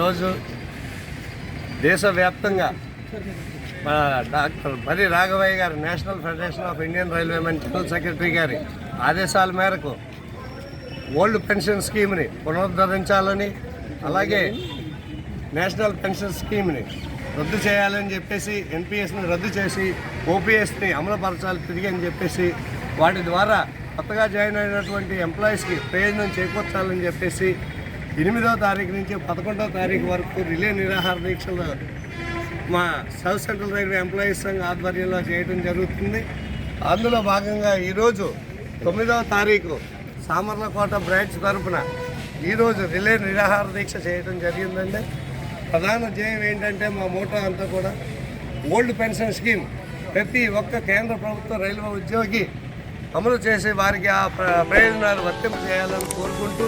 ఈరోజు దేశవ్యాప్తంగా డాక్టర్ బరి రాఘవయ్య గారు national federation of Indian railwaymen general secretary గారి ఆదేశాల మేరకు ఓల్డ్ పెన్షన్ స్కీమ్ని పునరుద్ధరించాలని, అలాగే నేషనల్ పెన్షన్ స్కీమ్ని రద్దు చేయాలని చెప్పేసి, ఎన్పిఎస్ని రద్దు చేసి ఓపీఎస్ని అమలుపరచాలి తిరిగి అని చెప్పేసి, వాటి ద్వారా కొత్తగా జాయిన్ అయినటువంటి ఎంప్లాయీస్కి ప్రయోజనం చేకూర్చాలని చెప్పేసి 8వ తారీఖు నుంచి 11వ తారీఖు వరకు రిలే నిరాహార దీక్షలు మా సౌత్ సెంట్రల్ రైల్వే ఎంప్లాయీస్ సంఘ ఆధ్వర్యంలో చేయడం జరుగుతుంది. అందులో భాగంగా ఈరోజు 9వ తారీఖు సామర్లకోట బ్రాంచ్ తరఫున ఈరోజు రిలే నిరాహార దీక్ష చేయడం జరిగిందండి. ప్రధాన ధ్యేయం ఏంటంటే మా మోటో అంతా కూడా ఓల్డ్ పెన్షన్ స్కీమ్ ప్రతి ఒక్క కేంద్ర ప్రభుత్వ రైల్వే ఉద్యోగి అమలు చేసి వారికి ఆ ప్రయోజనాలు వర్తింపజేయాలని కోరుకుంటూ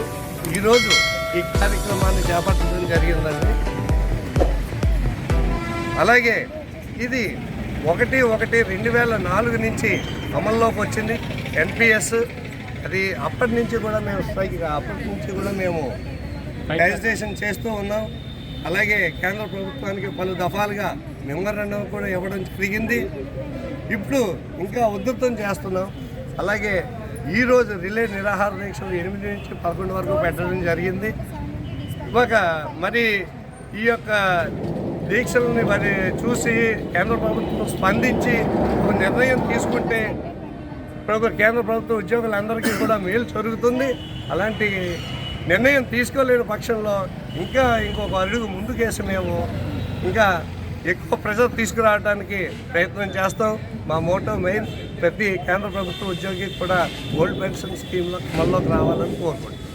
ఈరోజు ఈ కార్యక్రమాన్ని చేపట్టడం జరిగిందండి. అలాగే ఇది 1/1/2004 నుంచి అమల్లోకి వచ్చింది ఎన్పిఎస్. అది అప్పటి నుంచి కూడా మేము రిజిస్ట్రేషన్ చేస్తూ ఉన్నాం. అలాగే కేంద్ర ప్రభుత్వానికి పలు దఫాలుగా మెమోరాండం కూడా ఇవ్వడం జరిగింది. ఇప్పుడు ఇంకా ఉధృతం చేస్తున్నాం. అలాగే ఈరోజు రిలే నిరాహార దీక్షలు 8 నుంచి 11 వరకు పెట్టడం జరిగింది. మరి ఈ యొక్క దీక్షలని మరి చూసి కేంద్ర ప్రభుత్వం స్పందించి ఒక నిర్ణయం తీసుకుంటే కేంద్ర ప్రభుత్వ ఉద్యోగులందరికీ కూడా మేలు జరుగుతుంది. అలాంటి నిర్ణయం తీసుకోలేని పక్షంలో ఇంకొక అడుగు ముందుకేసి మేము ఇంకా ఎక్కువ ప్రెజర్ తీసుకురావడానికి ప్రయత్నం చేస్తాం. మా మోటో మెయిన్ ప్రతి కేంద్ర ప్రభుత్వ ఉద్యోగికి కూడా ఓల్డ్ పెన్షన్ స్కీమ్లో అమల్లోకి రావాలని కోరుకుంటున్నాం.